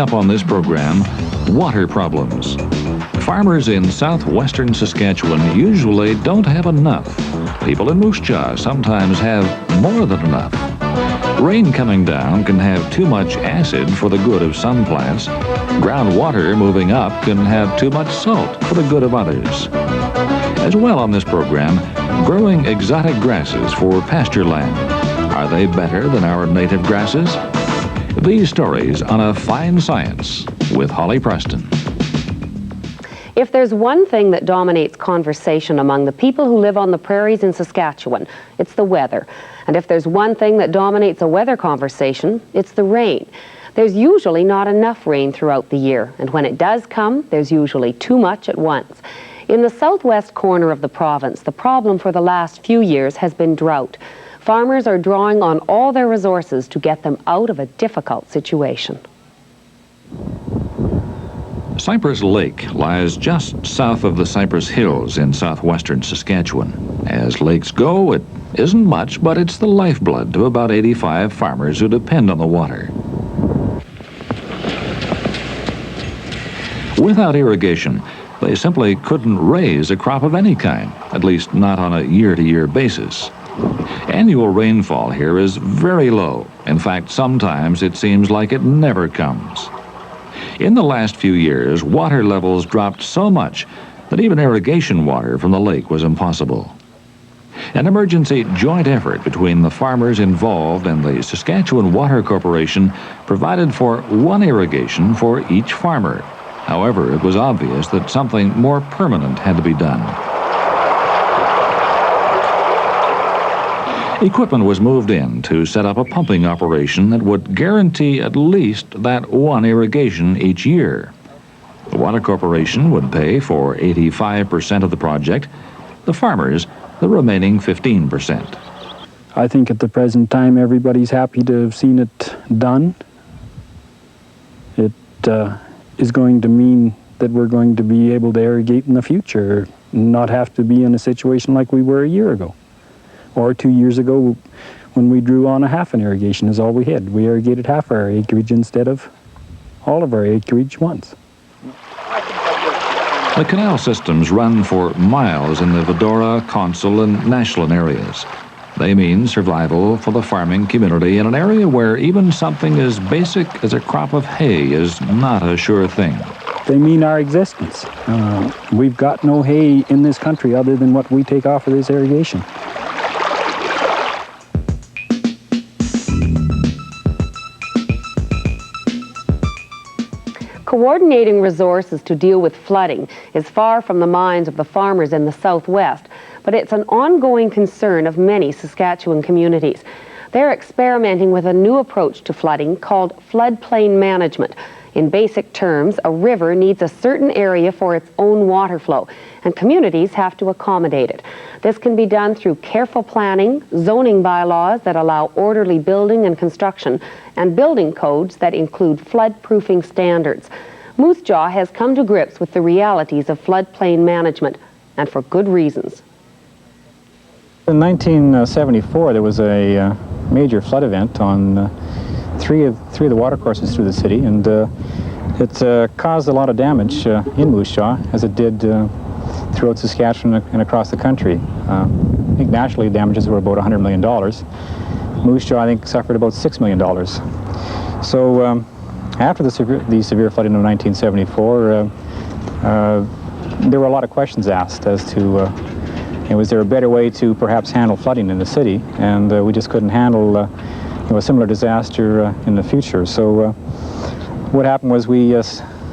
up on this program, water problems. Farmers in southwestern Saskatchewan usually don't have enough. People in Moose Jaw sometimes have more than enough. Rain coming down can have too much acid for the good of some plants. Groundwater moving up can have too much salt for the good of others. As well on this program, growing exotic grasses for pasture land. Are they better than our native grasses? These stories on A Fine Science with Holly Preston. If there's one thing that dominates conversation among the people who live on the prairies in Saskatchewan, it's the weather. And if there's one thing that dominates a weather conversation, it's the rain. There's usually not enough rain throughout the year, and when it does come, there's usually too much at once. In the southwest corner of the province, the problem for the last few years has been drought. Farmers are drawing on all their resources to get them out of a difficult situation. Cypress Lake lies just south of the Cypress Hills in southwestern Saskatchewan. As lakes go, it isn't much, but it's the lifeblood to about 85 farmers who depend on the water. Without irrigation, they simply couldn't raise a crop of any kind, at least not on a year-to-year basis. Annual rainfall here is very low. In fact, sometimes it seems like it never comes. In the last few years, water levels dropped so much that even irrigation water from the lake was impossible. An emergency joint effort between the farmers involved and the Saskatchewan Water Corporation provided for one irrigation for each farmer. However, it was obvious that something more permanent had to be done. Equipment was moved in to set up a pumping operation that would guarantee at least that one irrigation each year. The Water Corporation would pay for 85% of the project, the farmers the remaining 15%. I think at the present time everybody's happy to have seen it done. It is going to mean that we're going to be able to irrigate in the future, not have to be in a situation like we were a year ago. Or 2 years ago when we drew on a half an irrigation is all we had. We irrigated half our acreage instead of all of our acreage once. The canal systems run for miles in the Vidora, Consul, and Nashland areas. They mean survival for the farming community in an area where even something as basic as a crop of hay is not a sure thing. They mean our existence. We've got no hay in this country other than what we take off of this irrigation. Coordinating resources to deal with flooding is far from the minds of the farmers in the southwest, but it's an ongoing concern of many Saskatchewan communities. They're experimenting with a new approach to flooding called floodplain management. In basic terms, a river needs a certain area for its own water flow, and communities have to accommodate it. This can be done through careful planning, zoning bylaws that allow orderly building and construction, and building codes that include flood-proofing standards. Moose Jaw has come to grips with the realities of floodplain management, and for good reasons. In 1974, there was a major flood event on three of the watercourses through the city, and it caused a lot of damage in Moose Jaw, as it did throughout Saskatchewan and across the country. I think nationally damages were about $100 million. Moose Jaw, I think, suffered about $6 million. So after the severe flooding of 1974, there were a lot of questions asked as to was there a better way to perhaps handle flooding in the city, and we just couldn't handle a similar disaster in the future. So what happened was we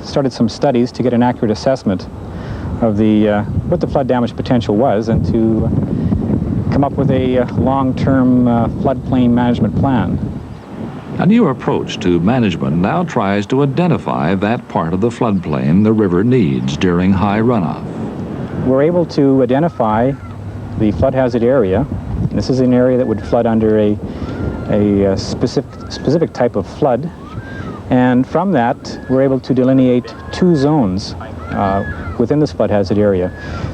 started some studies to get an accurate assessment of what the flood damage potential was, and to come up with a long-term floodplain management plan. A new approach to management now tries to identify that part of the floodplain the river needs during high runoff. We're able to identify the flood hazard area. This is an area that would flood under a specific type of flood, and from that we're able to delineate two zones within this flood hazard area.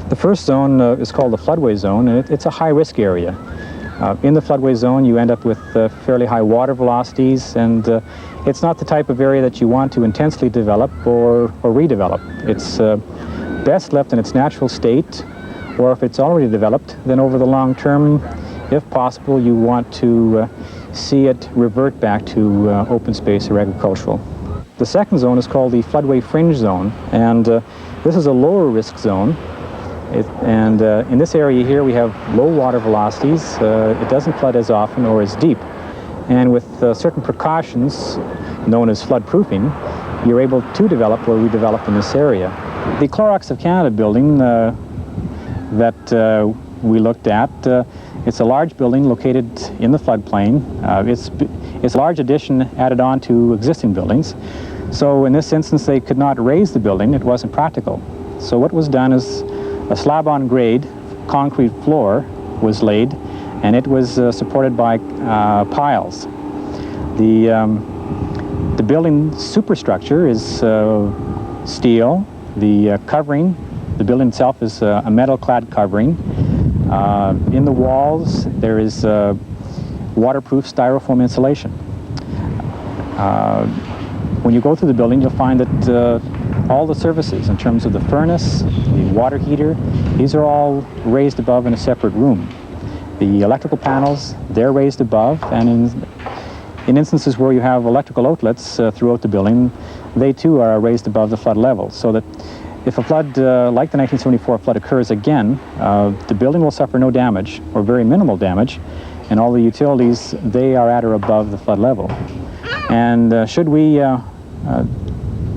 The first zone is called the floodway zone, and it's a high-risk area. In the floodway zone, you end up with fairly high water velocities, and it's not the type of area that you want to intensely develop or redevelop. It's best left in its natural state, or if it's already developed, then over the long term, if possible, you want to see it revert back to open space or agricultural. The second zone is called the floodway fringe zone, and this is a lower risk zone. In this area here, we have low water velocities. It doesn't flood as often or as deep. And with certain precautions, known as flood proofing, you're able to develop or redevelop in this area. The Clorox of Canada building that we looked at, it's a large building located in the floodplain. It's a large addition added on to existing buildings. So in this instance, they could not raise the building. It wasn't practical. So what was done is a slab-on-grade concrete floor was laid, and it was supported by piles. The building superstructure is steel. The covering, the building itself is a metal-clad covering. In the walls, there is waterproof styrofoam insulation. When you go through the building, you'll find that all the services in terms of the furnace, the water heater, these are all raised above in a separate room. The electrical panels, they're raised above, and in instances where you have electrical outlets throughout the building, they too are raised above the flood level, so that if a flood like the 1974 flood occurs again, the building will suffer no damage or very minimal damage, and all the utilities, they are at or above the flood level. And should we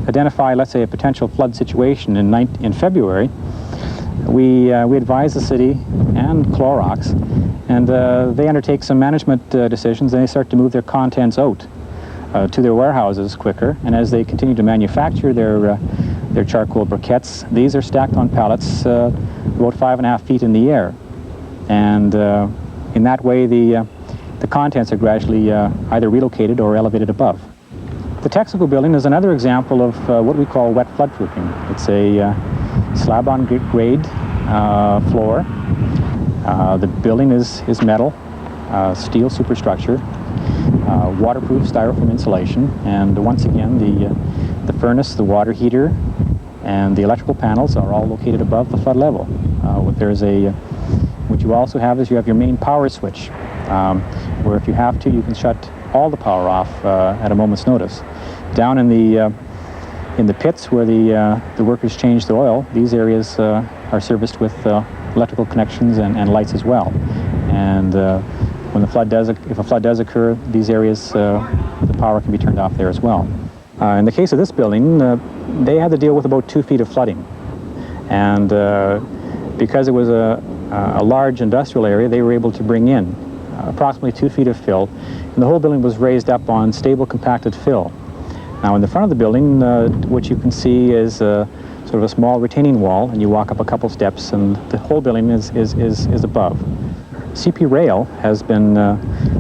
identify, let's say, a potential flood situation in February, we advise the city and Clorox, and they undertake some management decisions, and they start to move their contents out to their warehouses quicker. And as they continue to manufacture their charcoal briquettes, these are stacked on pallets about 5.5 feet in the air, and in that way the contents are gradually either relocated or elevated above. The Texaco building is another example of what we call wet floodproofing. It's a slab-on-grade floor. The building is metal, steel superstructure, waterproof styrofoam insulation, and once again the furnace, the water heater, and the electrical panels are all located above the flood level. What you also have is you have your main power switch, where if you have to, you can shut all the power off at a moment's notice. Down in the pits where the workers change the oil, these areas are serviced with electrical connections and lights as well. And when if a flood does occur, these areas, the power can be turned off there as well. In the case of this building, they had to deal with about 2 feet of flooding, and because it was a large industrial area, they were able to bring in approximately 2 feet of fill, and the whole building was raised up on stable compacted fill. Now in the front of the building, what you can see is sort of a small retaining wall, and you walk up a couple steps and the whole building is above. CP Rail has been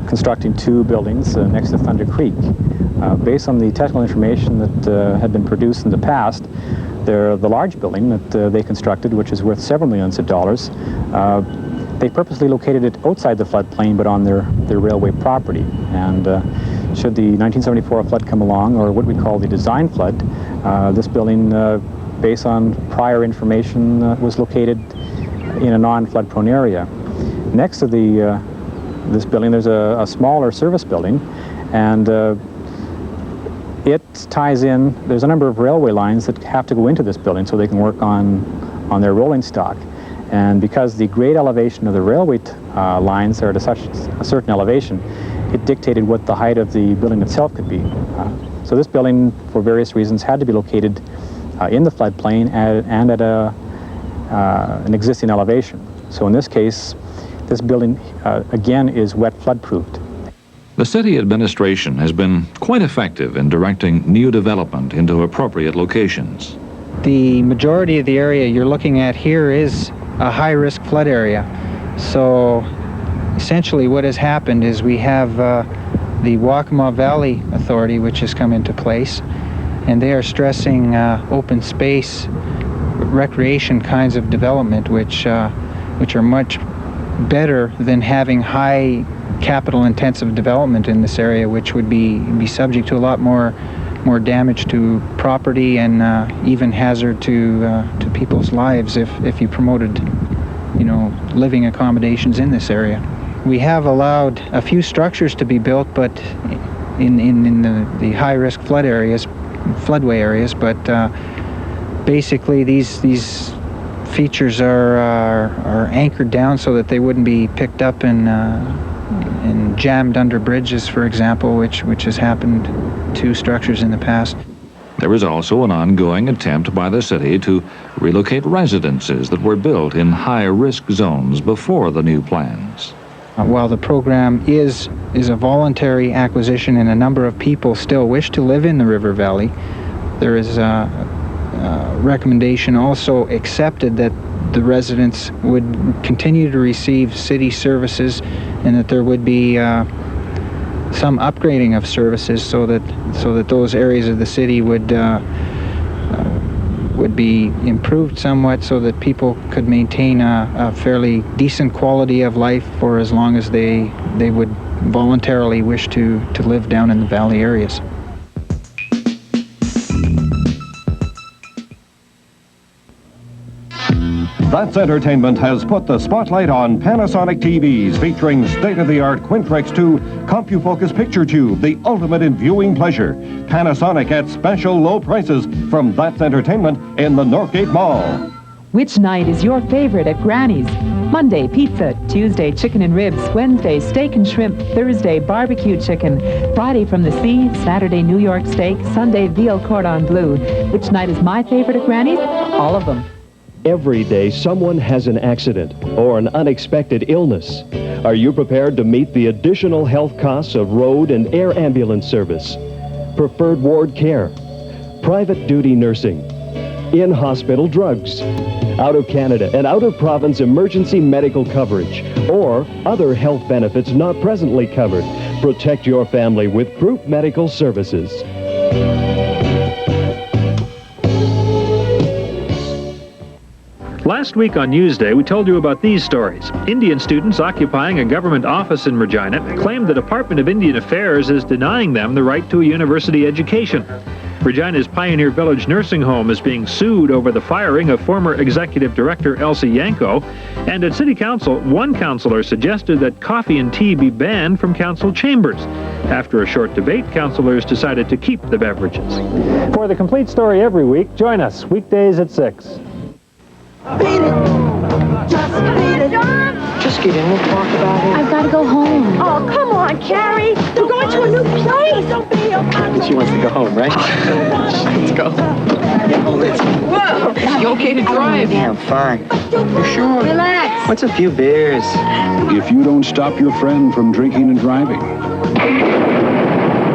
constructing 2 buildings next to Thunder Creek. Based on the technical information that had been produced in the past, the large building that they constructed, which is worth several millions of dollars, they purposely located it outside the floodplain but on their railway property. And should the 1974 flood come along, or what we call the design flood, this building, based on prior information, was located in a non-flood prone area. Next to this building, there's a smaller service building, and it ties in, there's a number of railway lines that have to go into this building so they can work on their rolling stock. And because the grade elevation of the railway lines are at a certain elevation, it dictated what the height of the building itself could be. So this building, for various reasons, had to be located in the floodplain and at an existing elevation. So in this case, this building, again, is wet flood-proofed. The city administration has been quite effective in directing new development into appropriate locations. The majority of the area you're looking at here is a high-risk flood area. So essentially what has happened is we have the Waccamaw Valley Authority, which has come into place, and they are stressing open space, recreation kinds of development, which are much better than having high capital-intensive development in this area, which would be subject to a lot more damage to property and even hazard to people's lives if you promoted, living accommodations in this area. We have allowed a few structures to be built, but in the high-risk floodway areas, but basically these features are anchored down so that they wouldn't be picked up and jammed under bridges, for example, which has happened to structures in the past. There is also an ongoing attempt by the city to relocate residences that were built in high-risk zones before the new plans. While the program is a voluntary acquisition and a number of people still wish to live in the river valley, there is a recommendation also accepted that the residents would continue to receive city services and that there would be some upgrading of services so that those areas of the city would be improved somewhat so that people could maintain a fairly decent quality of life for as long as they would voluntarily wish to live down in the valley areas. That's Entertainment has put the spotlight on Panasonic TVs featuring state-of-the-art Quintrix 2 CompuFocus Picture Tube, the ultimate in viewing pleasure. Panasonic at special low prices from That's Entertainment in the Northgate Mall. Which night is your favorite at Granny's? Monday, pizza. Tuesday, chicken and ribs. Wednesday, steak and shrimp. Thursday, barbecue chicken. Friday, from the sea. Saturday, New York steak. Sunday, veal cordon bleu. Which night is my favorite at Granny's? All of them. Every day, someone has an accident or an unexpected illness. Are you prepared to meet the additional health costs of road and air ambulance service? Preferred ward care, private duty nursing, in-hospital drugs, out-of-Canada and out-of-province emergency medical coverage, or other health benefits not presently covered. Protect your family with group medical services. Last week on Newsday, we told you about these stories. Indian students occupying a government office in Regina claim the Department of Indian Affairs is denying them the right to a university education. Regina's Pioneer Village Nursing Home is being sued over the firing of former Executive Director Elsie Yanko. And at City Council, one councillor suggested that coffee and tea be banned from council chambers. After a short debate, councillors decided to keep the beverages. For the complete story every week, join us weekdays at 6. Beat it! Just beat it! Just get in, we'll talk about it. I've got to go home. Oh, come on, Carrie. We're going to a new place. Don't be a... She wants to go home, right? Let's go. Whoa! You okay to drive? Yeah, I'm fine. You sure? Relax. What's a few beers? If you don't stop your friend from drinking and driving,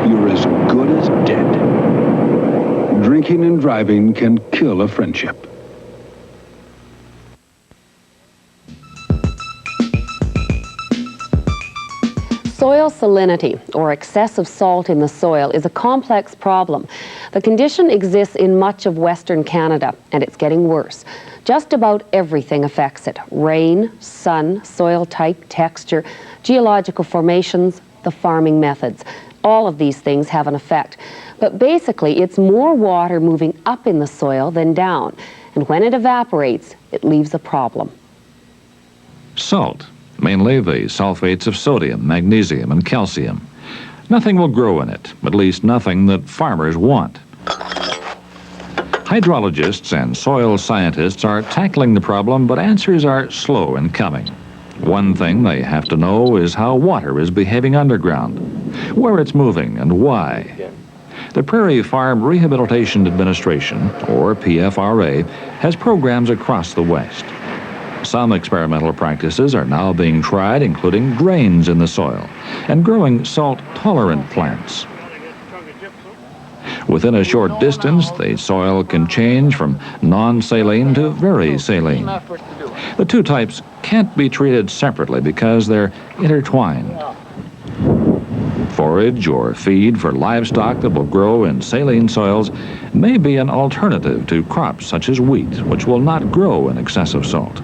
you're as good as dead. Drinking and driving can kill a friendship. Soil salinity, or excessive salt in the soil, is a complex problem. The condition exists in much of Western Canada, and it's getting worse. Just about everything affects it: rain, sun, soil type, texture, geological formations, the farming methods. All of these things have an effect. But basically, it's more water moving up in the soil than down, and when it evaporates, it leaves a problem. Salt. Mainly the sulfates of sodium, magnesium, and calcium. Nothing will grow in it, at least nothing that farmers want. Hydrologists and soil scientists are tackling the problem, but answers are slow in coming. One thing they have to know is how water is behaving underground, where it's moving, and why. The Prairie Farm Rehabilitation Administration, or PFRA, has programs across the West. Some experimental practices are now being tried, including drains in the soil and growing salt-tolerant plants. Within a short distance, the soil can change from non-saline to very saline. The two types can't be treated separately because they're intertwined. Forage or feed for livestock that will grow in saline soils may be an alternative to crops such as wheat, which will not grow in excessive salt.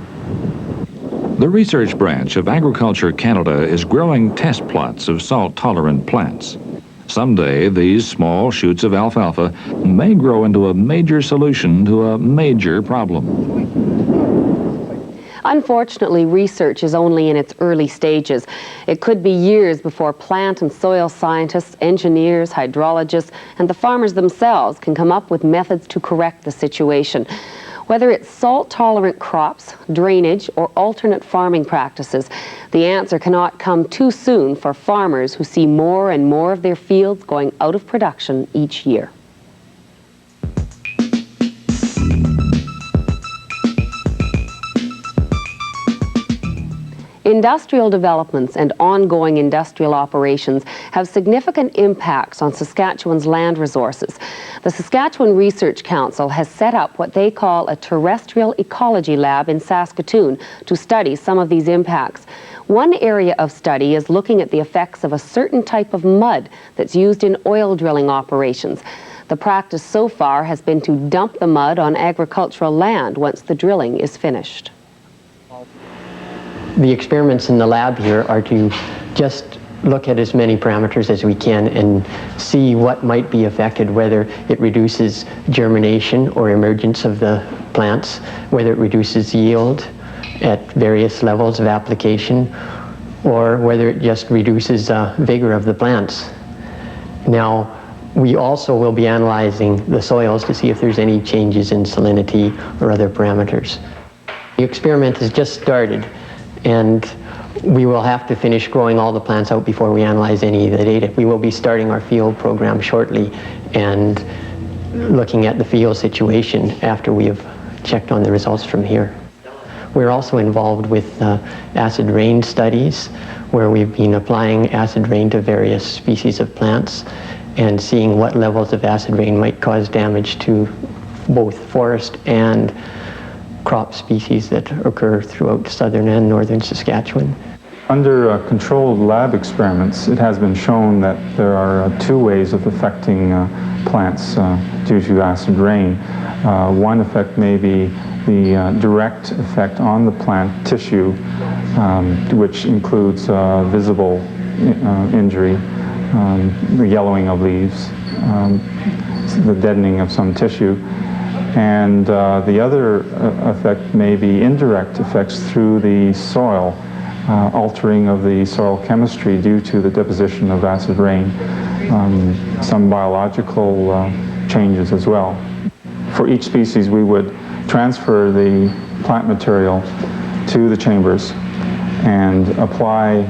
The research branch of Agriculture Canada is growing test plots of salt-tolerant plants. Someday, these small shoots of alfalfa may grow into a major solution to a major problem. Unfortunately, research is only in its early stages. It could be years before plant and soil scientists, engineers, hydrologists, and the farmers themselves can come up with methods to correct the situation. Whether it's salt-tolerant crops, drainage, or alternate farming practices, the answer cannot come too soon for farmers who see more and more of their fields going out of production each year. Industrial developments and ongoing industrial operations have significant impacts on Saskatchewan's land resources. The Saskatchewan Research Council has set up what they call a terrestrial ecology lab in Saskatoon to study some of these impacts. One area of study is looking at the effects of a certain type of mud that's used in oil drilling operations. The practice so far has been to dump the mud on agricultural land once the drilling is finished. The experiments in the lab here are to just look at as many parameters as we can and see what might be affected, whether it reduces germination or emergence of the plants, whether it reduces yield at various levels of application, or whether it just reduces vigor of the plants. Now, we also will be analyzing the soils to see if there's any changes in salinity or other parameters. The experiment has just started, and we will have to finish growing all the plants out before we analyze any of the data. We will be starting our field program shortly and looking at the field situation after we have checked on the results from here. We're also involved with acid rain studies, where we've been applying acid rain to various species of plants and seeing what levels of acid rain might cause damage to both forest and crop species that occur throughout southern and northern Saskatchewan. Under controlled lab experiments, it has been shown that there are two ways of affecting plants due to acid rain. One effect may be the direct effect on the plant tissue, which includes visible injury, the yellowing of leaves, the deadening of some tissue. And the other effect may be indirect effects through the soil, altering of the soil chemistry due to the deposition of acid rain, some biological changes as well. For each species, we would transfer the plant material to the chambers and apply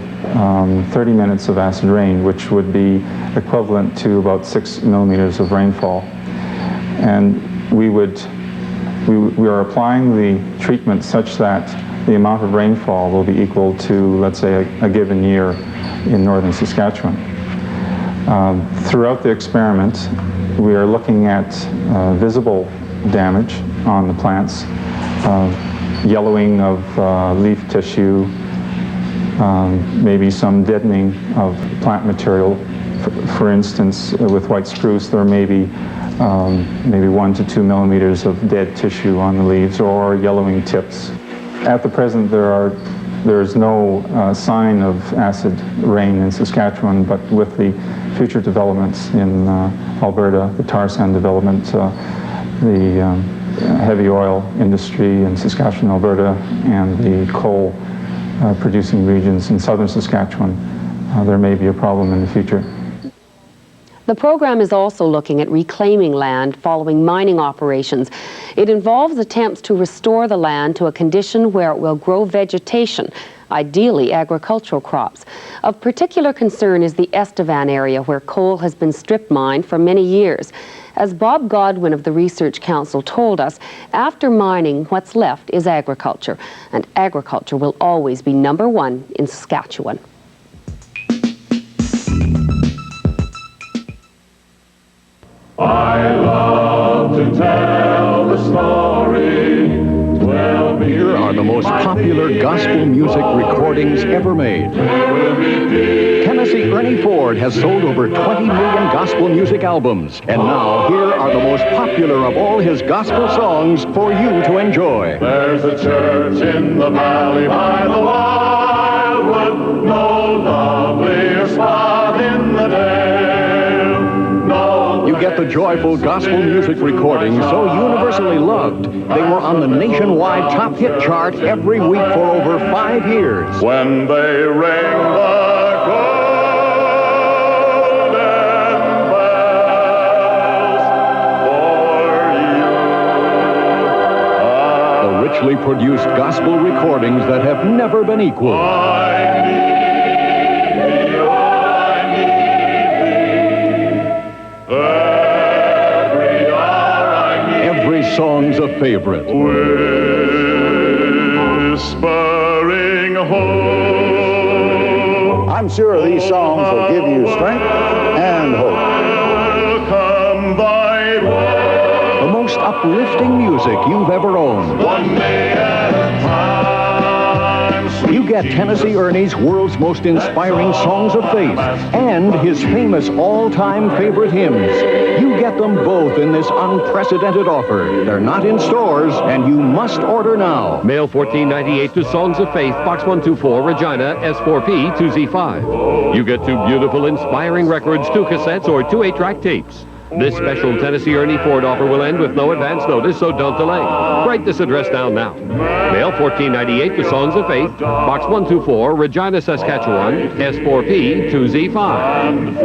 30 minutes of acid rain, which would be equivalent to about 6 millimeters of rainfall. And we are applying the treatment such that the amount of rainfall will be equal to, let's say, a given year in northern Saskatchewan. Throughout the experiment, we are looking at visible damage on the plants, yellowing of leaf tissue, maybe some deadening of plant material. For instance, with white spruce, there may be maybe 1 to 2 millimeters of dead tissue on the leaves or yellowing tips. At the present, there is no sign of acid rain in Saskatchewan, but with the future developments in Alberta, the tar sand development, the heavy oil industry in Saskatchewan, Alberta, and the coal producing regions in southern Saskatchewan, there may be a problem in the future. The program is also looking at reclaiming land following mining operations. It involves attempts to restore the land to a condition where it will grow vegetation, ideally agricultural crops. Of particular concern is the Estevan area, where coal has been strip mined for many years. As Bob Godwin of the Research Council told us, after mining, what's left is agriculture, and agriculture will always be number one in Saskatchewan. I love to tell the story. Here are the most most popular gospel music recordings ever made. Tennessee Ernie Ford has sold over 20 million gospel music albums. And now, here are the most popular of all his gospel songs for you to enjoy. There's a church in the valley by the wildwood, no lovelier spot in the dale. No. You get the joyful gospel music recordings so universally loved. They were on the nationwide top hit chart every week for over 5 years. When they ring the richly produced gospel recordings that have never been equaled. Every song's a favorite. Whispering hope. I'm sure these songs will give you strength and hope. Welcome thy way. The most uplifting music you've ever owned. One day at a time. You get Tennessee Ernie's world's most inspiring songs of faith and his famous all-time favorite hymns. You get them both in this unprecedented offer. They're not in stores, and you must order now. Mail $14.98 to Songs of Faith, Box 124, Regina, S4P 2Z5. You get 2 beautiful, inspiring records, 2 cassettes, or 2 8-track tapes. This special Tennessee Ernie Ford offer will end with no advance notice, so don't delay. Write this address down now. Mail $14.98 to Songs of Faith, Box 124, Regina, Saskatchewan, S4P 2Z5.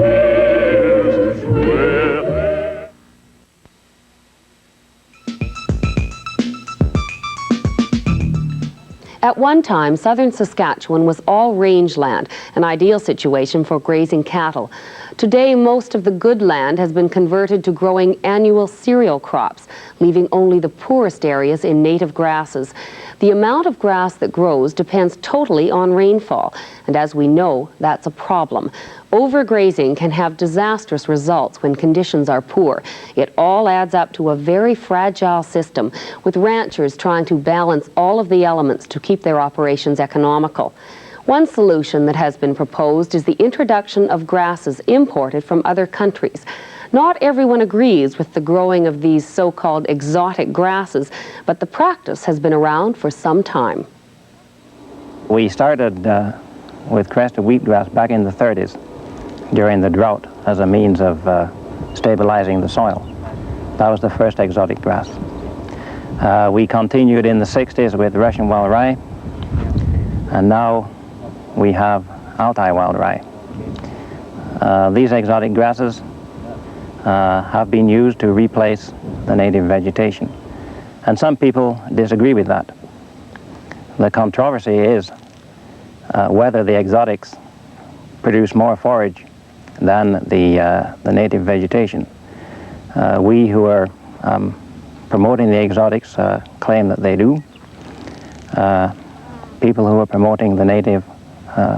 At one time, southern Saskatchewan was all rangeland, an ideal situation for grazing cattle. Today, most of the good land has been converted to growing annual cereal crops, leaving only the poorest areas in native grasses. The amount of grass that grows depends totally on rainfall, and as we know, that's a problem. Overgrazing can have disastrous results when conditions are poor. It all adds up to a very fragile system, with ranchers trying to balance all of the elements to keep their operations economical. One solution that has been proposed is the introduction of grasses imported from other countries. Not everyone agrees with the growing of these so-called exotic grasses, but the practice has been around for some time. We started with crested wheatgrass back in the 30s during the drought as a means of stabilizing the soil. That was the first exotic grass. We continued in the 60s with Russian wild rye, and now we have Altai wild rye. These exotic grasses have been used to replace the native vegetation. And some people disagree with that. The controversy is whether the exotics produce more forage than the native vegetation. We who are promoting the exotics claim that they do. People who are promoting the native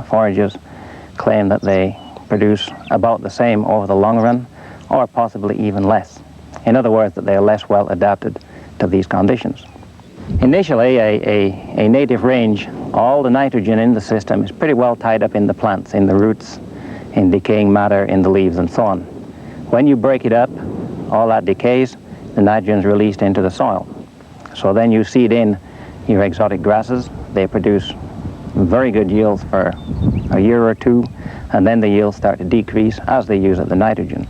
forages claim that they produce about the same over the long run, or possibly even less. In other words, that they are less well adapted to these conditions. Initially, a native range, all the nitrogen in the system is pretty well tied up in the plants, in the roots, in decaying matter, in the leaves, and so on. When you break it up, all that decays, the nitrogen is released into the soil. So then you seed in your exotic grasses. They produce very good yields for a year or two, and then the yields start to decrease as they use up the nitrogen.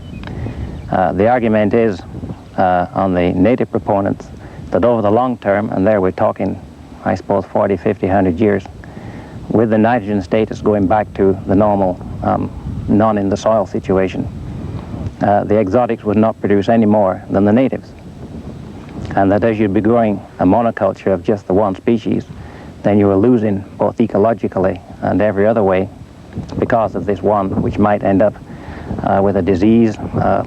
The argument is, on the native proponents, that over the long term, and there we're talking, I suppose, 40, 50, 100 years, with the nitrogen status going back to the normal none in the soil situation, the exotics would not produce any more than the natives. And that as you'd be growing a monoculture of just the one species, then you are losing both ecologically and every other way because of this one, which might end up with a disease,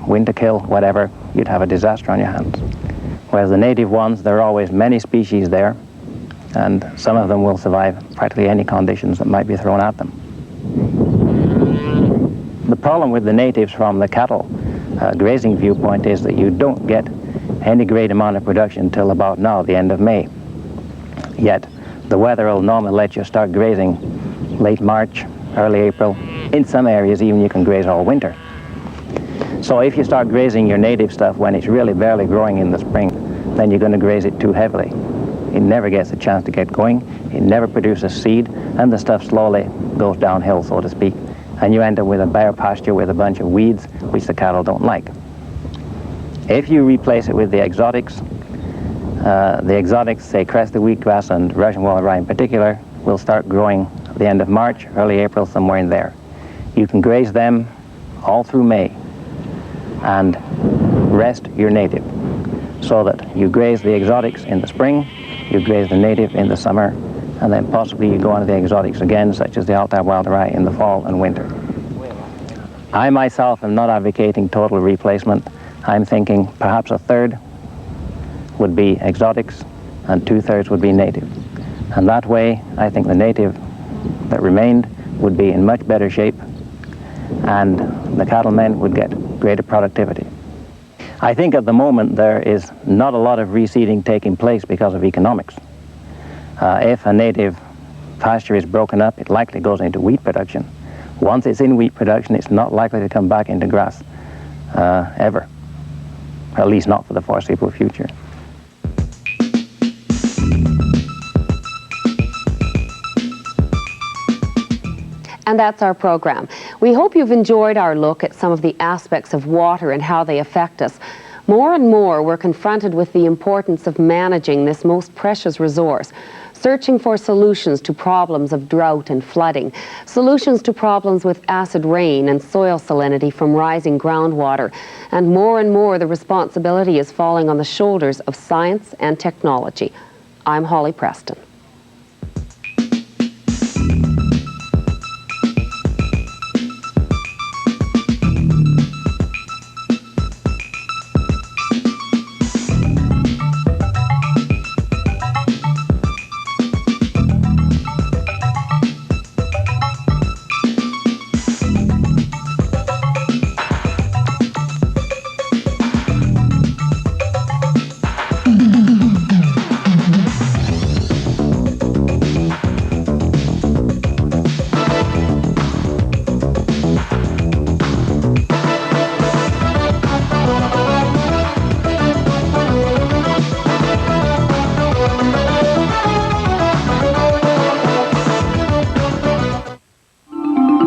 winter kill, whatever. You'd have a disaster on your hands. Whereas the native ones, there are always many species there, and some of them will survive practically any conditions that might be thrown at them. The problem with the natives from the cattle grazing viewpoint is that you don't get any great amount of production until about now, the end of May. Yet, The weather will normally let you start grazing late March, early April. In some areas even you can graze all winter. So if you start grazing your native stuff when it's really barely growing in the spring, then you're going to graze it too heavily. It never gets a chance to get going, it never produces seed, and the stuff slowly goes downhill, so to speak. And you end up with a bare pasture with a bunch of weeds, which the cattle don't like. If you replace it with the exotics, say crested wheatgrass and Russian water rye in particular, will start growing at the end of March, early April, somewhere in there. You can graze them all through May and rest your native, so that you graze the exotics in the spring, you graze the native in the summer, and then possibly you go on to the exotics again, such as the Altai wild rye, in the fall and winter. I myself am not advocating total replacement. I'm thinking perhaps a third would be exotics and 2/3 would be native. And that way, I think the native that remained would be in much better shape, and the cattlemen would get greater productivity. I think at the moment there is not a lot of reseeding taking place because of economics. If a native pasture is broken up, it likely goes into wheat production. Once it's in wheat production, it's not likely to come back into grass ever, or at least not for the foreseeable future. And that's our program. We hope you've enjoyed our look at some of the aspects of water and how they affect us. More and more, we're confronted with the importance of managing this most precious resource, searching for solutions to problems of drought and flooding, solutions to problems with acid rain and soil salinity from rising groundwater. And more, the responsibility is falling on the shoulders of science and technology. I'm Holly Preston.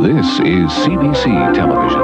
This is CBC Television.